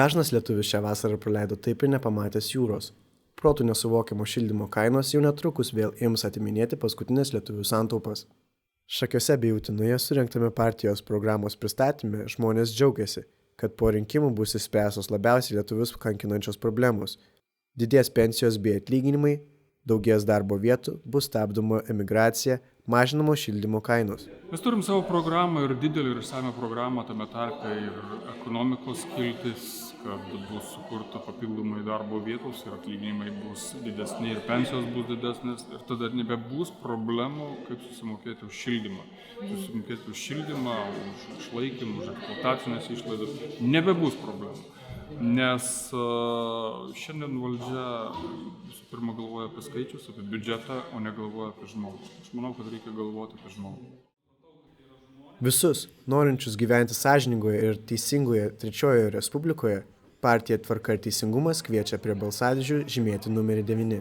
Dažnas lietuvis šią vasarą praleido taip ir nepamatęs jūros. Protų nesuvokiamo šildymo kainos jau netrukus vėl ims atiminėti paskutinės lietuvių santaupas. Šakiuose bei Utenoje surengtame partijos programos pristatyme žmonės džiaugiasi, kad po rinkimų bus išspręstos labiausiai lietuvius kankinančios problemos. Didės pensijos bei atlyginimai, daugės darbo vietų, bus stabdoma emigracija, mažinamos šildymo kainos. Mes turim savo programą ir didelį ir išsamią programą, tame tarpe ir ekonomikos skiltis, kad bus sukurta papildomai darbo vietos ir atlyginimai bus didesni ir pensijos bus didesnės ir tada nebebus problemų, kaip susimokėti už šildymą. Susimokėti už šildymą, už išlaikymą, už eksploatacinės išlaidas, nebebus problemų. Nes šiandien valdžia visų pirma galvoja apie skaičius, apie biudžetą, o negalvoja apie žmogų. Aš manau, kad reikia galvoti apie žmogų. Visus, norinčius gyventi sąžiningoje ir teisingoje Trečiojoje Respublikoje, partija Tvarka ir Teisingumas kviečia prie balsadėžių žymėti numerį 9.